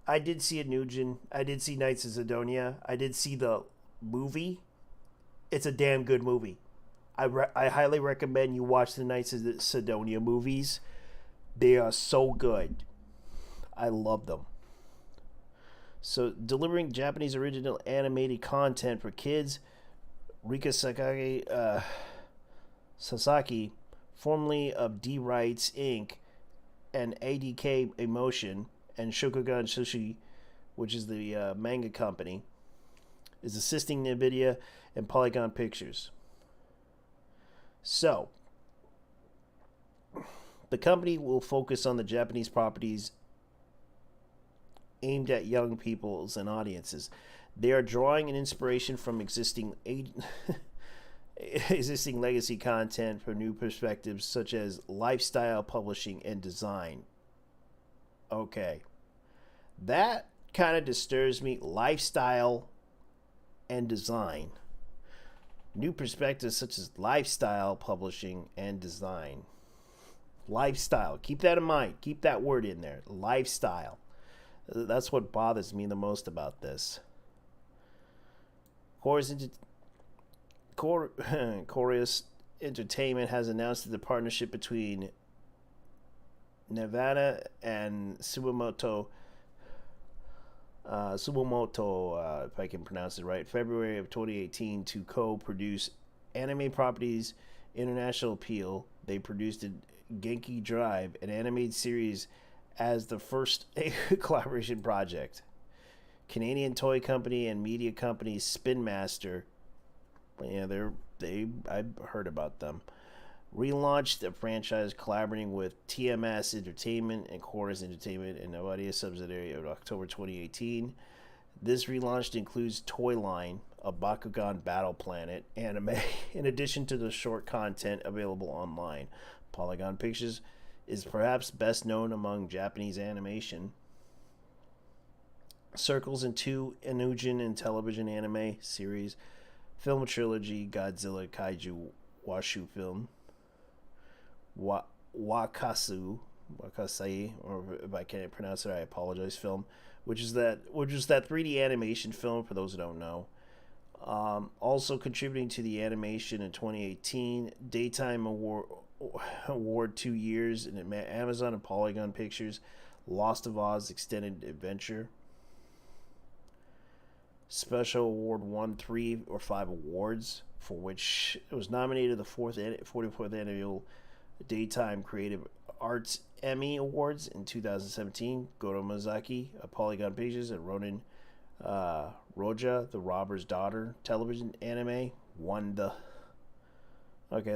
I did see Anujin. I did see Knights of Sidonia. I did see the movie. It's a damn good movie. I highly recommend you watch the Knights of Sidonia movies. They are so good. I love them. So, delivering Japanese original animated content for kids, Rika Sasaki, formerly of D Rights Inc. and ADK Emotion, and Shokugan Sushi, which is the manga company, is assisting NVIDIA and Polygon Pictures. So, the company will focus on the Japanese properties aimed at young peoples and audiences. They are drawing an inspiration from existing legacy content for new perspectives such as lifestyle, publishing, and design. Okay. That kind of disturbs me. Lifestyle and design. New perspectives such as lifestyle, publishing, and design. Lifestyle. Keep that in mind. Keep that word in there. Lifestyle. That's what bothers me the most about this. Chorus Entertainment has announced the partnership between Nirvana and Suwamoto, if I can pronounce it right, February of 2018 to co-produce anime properties international appeal. They produced Genki Drive, an animated series, as the first collaboration project. Canadian toy company and media company Spin Master, I've heard about them, relaunched the franchise collaborating with TMS Entertainment and Chorus Entertainment and Novadia subsidiary of October 2018. This relaunch includes Toy Line, a Bakugan Battle Planet anime, in addition to the short content available online. Polygon Pictures is perhaps best known among Japanese animation. Circles into Anujin and television anime series, film trilogy, Godzilla Kaiju Washu film, Wakasai, or if I can't pronounce it, I apologize, film, which is that 3D animation film for those who don't know. Also contributing to the animation in 2018, Daytime Award 2 years in Amazon and Polygon Pictures, Lost of Oz Extended Adventure. Special Award won 3 or 5 awards, for which it was nominated to the 44th Annual Daytime Creative Arts Emmy Awards in 2017. Goro Mizaki of Polygon Pictures and Ronin Roja, the Robber's Daughter television anime, won the... Okay,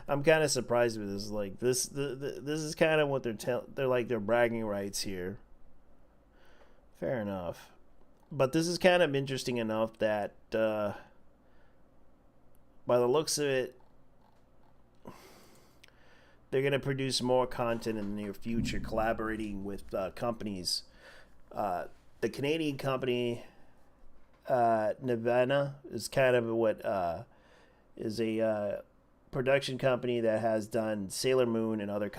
I'm kind of surprised with this. Like this is kind of what they're like their bragging rights here. Fair enough. But this is kind of interesting enough that, by the looks of it, they're going to produce more content in the near future, collaborating with companies. The Canadian company, Nirvana, is kind of what is a production company that has done Sailor Moon and other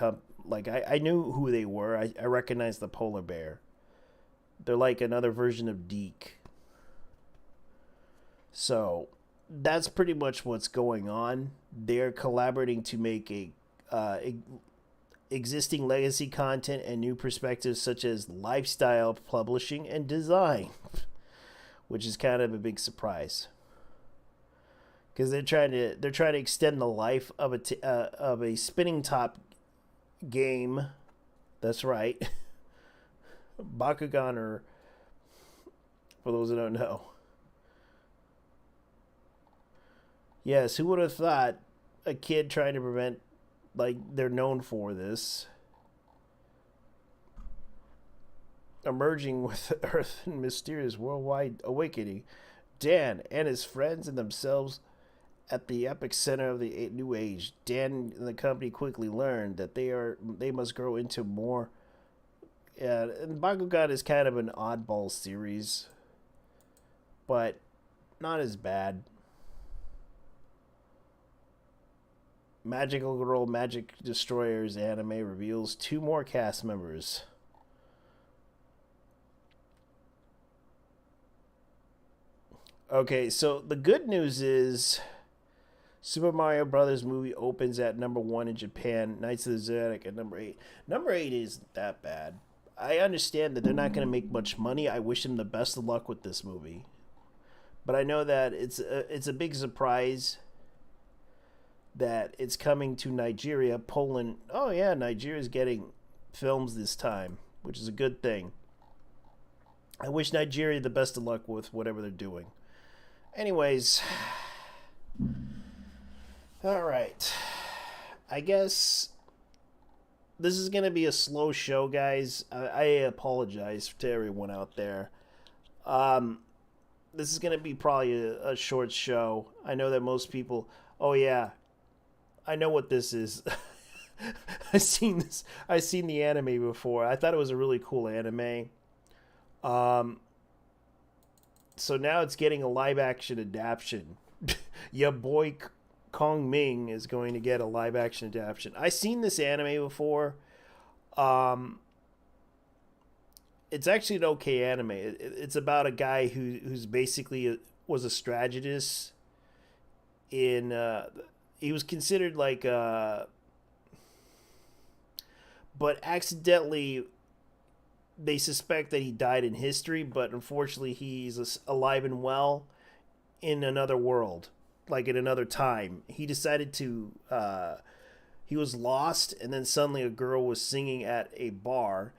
I knew who they were. I recognized the polar bear. They're like another version of Deke. So that's pretty much what's going on. They're collaborating to make existing legacy content and new perspectives such as lifestyle, publishing, and design, which is kind of a big surprise. Because they're trying to extend the life of a spinning top game. That's right. Bakugan, or for those who don't know. Yes, who would have thought a kid trying to prevent, like, they're known for this, emerging with Earth and mysterious worldwide awakening. Dan and his friends and themselves at the epic center of the new age. Dan and the company quickly learned that they must grow into more. And Bakugan is kind of an oddball series, but not as bad. Magical Girl Magic Destroyers anime reveals 2 more cast members. Okay, so the good news is Super Mario Brothers movie opens at number 1 in Japan. Knights of the Zodiac at number 8. Number 8 isn't that bad. I understand that they're not going to make much money. I wish them the best of luck with this movie. But I know that it's a big surprise that it's coming to Nigeria, Poland. Oh yeah, Nigeria's getting films this time, which is a good thing. I wish Nigeria the best of luck with whatever they're doing. Anyways, all right. I guess this is going to be a slow show, guys. I apologize to everyone out there. This is going to be probably a short show. I know that most people... Oh, yeah. I know what this is. I've seen this. I've seen the anime before. I thought it was a really cool anime. So now it's getting a live-action adaptation. Your boy Kong Ming is going to get a live-action adaptation. I've seen this anime before. It's actually an okay anime. It's about a guy who's basically was a strategist in... he was considered like... but accidentally... They suspect that he died in history, but unfortunately he's alive and well in another world, like in another time. He decided to... he was lost, and then suddenly a girl was singing at a bar,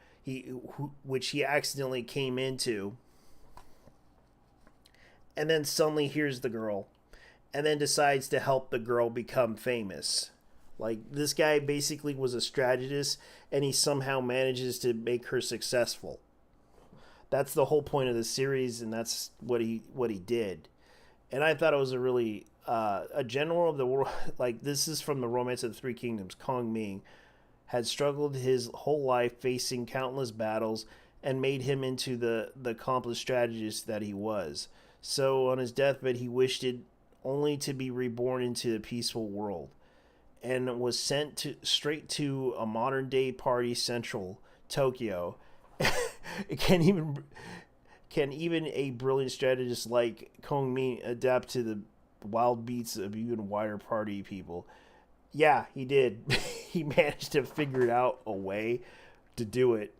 which he accidentally came into. And then suddenly hears the girl, and then decides to help the girl become famous. Like, this guy basically was a strategist, and he somehow manages to make her successful. That's the whole point of the series, and that's what he did. And I thought it was a really a general of the world. Like, this is from the Romance of the Three Kingdoms. Kong Ming had struggled his whole life, facing countless battles, and made him into the accomplished strategist that he was. So on his deathbed, he wished it only to be reborn into a peaceful world, and was sent straight to a modern day Party Central, Tokyo. Can even a brilliant strategist like Kong Ming adapt to the wild beats of even wider party people? Yeah, he did. He managed to figure out a way to do it,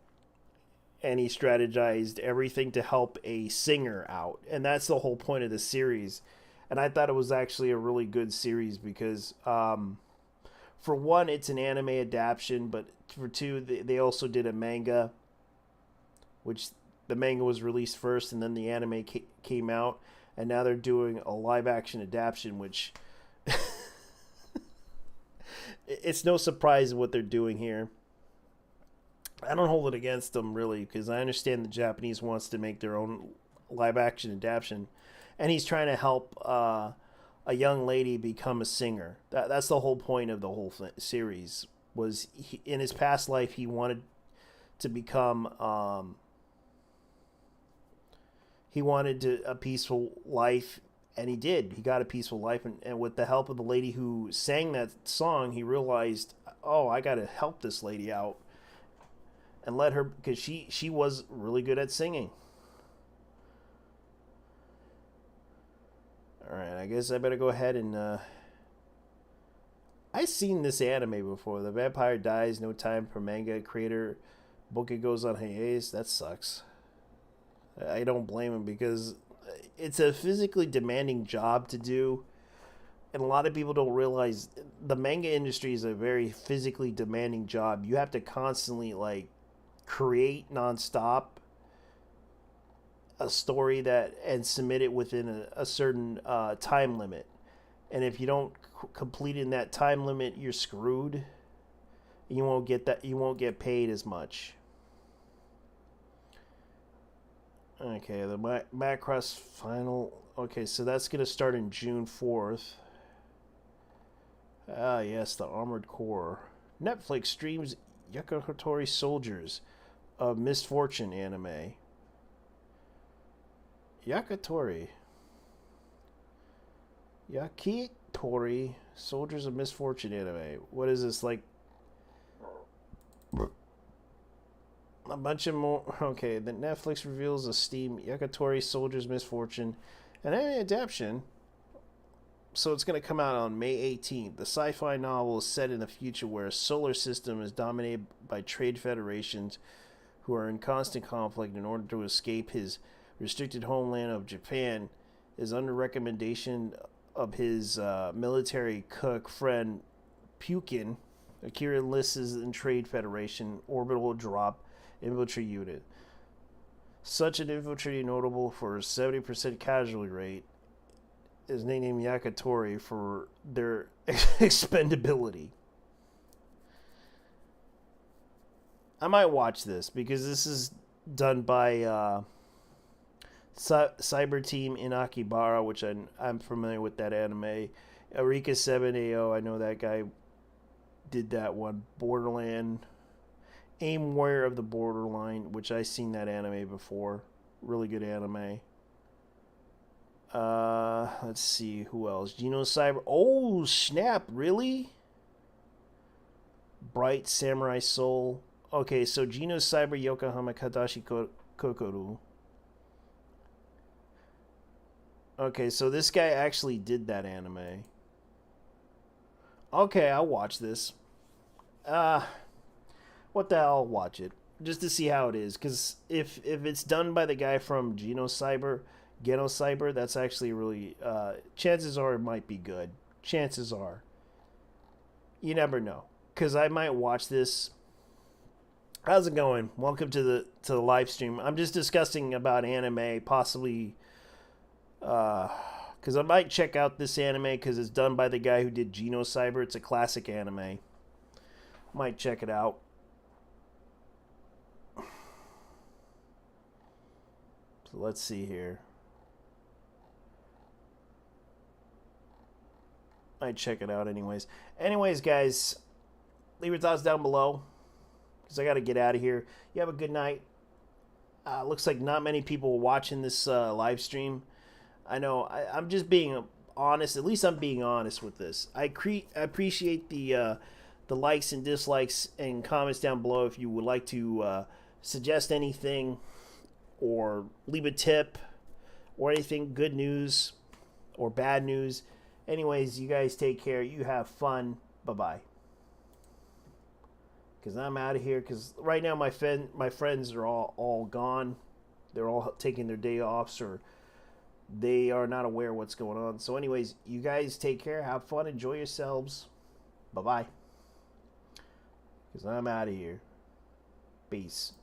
and he strategized everything to help a singer out, and that's the whole point of the series. And I thought it was actually a really good series because, for one, it's an anime adaptation, but for two, they also did a manga, which the manga was released first, and then the anime came out, and now they're doing a live-action adaptation, which it's no surprise what they're doing here. I don't hold it against them, really, because I understand the Japanese wants to make their own live-action adaptation, and he's trying to help a young lady become a singer. That's the whole point of the whole series. Was in his past life, he wanted to become... he wanted a peaceful life, and he did. He got a peaceful life, and with the help of the lady who sang that song, he realized, oh, I got to help this lady out and let her, because she was really good at singing. All right, I guess I better go ahead and... I've seen this anime before. The vampire dies, no time for manga creator. Book goes on hiatus. That sucks. I don't blame him, because it's a physically demanding job to do. And a lot of people don't realize the manga industry is a very physically demanding job. You have to constantly like create nonstop a story that and submit it within a certain time limit. And if you don't complete in that time limit, you're screwed. You won't get that. You won't get paid as much. Okay, the Macross final. Okay, so that's gonna start in June 4th. Ah, yes, the Armored Core. Netflix streams Yakitori Soldiers of Misfortune anime. Yakitori. Yakitori Soldiers of Misfortune anime. What is this, like a bunch of more? Okay, the Netflix reveals a Steam Yakitori Soldiers Misfortune, an anime adaptation. So it's going to come out on May 18th. The sci-fi novel is set in a future where a solar system is dominated by trade federations who are in constant conflict. In order to escape his restricted homeland of Japan, is under recommendation of his military cook friend Pukin. Akira enlists in Trade Federation orbital drop infantry unit. Such an infantry notable for a 70% casualty rate is named Yakitori for their expendability. I might watch this because this is done by Cyber Team in Akibara, which I'm familiar with that anime. Eureka 7AO, I know that guy did that one. Borderland. Aim Warrior of the Borderline, which I seen that anime before. Really good anime. Let's see who else. Geno Cyber. Oh snap! Really? Bright Samurai Soul. Okay, so Geno Cyber Yokohama Kadashi Kokoru. Okay, so this guy actually did that anime. Okay, I'll watch this. What the hell? I'll watch it just to see how it is. Because if it's done by the guy from Geno Cyber, that's actually really. Chances are it might be good. Chances are. You never know. Because I might watch this. How's it going? Welcome to the live stream. I'm just discussing about anime, possibly. Because I might check out this anime because it's done by the guy who did Geno Cyber. It's a classic anime. Might check it out. So let's see here. Might check it out anyways. Anyways, guys, leave your thoughts down below because I got to get out of here. You have a good night. Looks like not many people watching this live stream. I know. I'm just being honest. At least I'm being honest with this. I appreciate the likes and dislikes and comments down below if you would like to suggest anything or leave a tip or anything, good news or bad news. Anyways, you guys take care. You have fun. Bye-bye. Because I'm out of here. Because right now my friends are all gone. They're all taking their day off, or they are not aware of what's going on. So anyways, you guys take care. Have fun. Enjoy yourselves. Bye-bye. Because I'm out of here. Peace.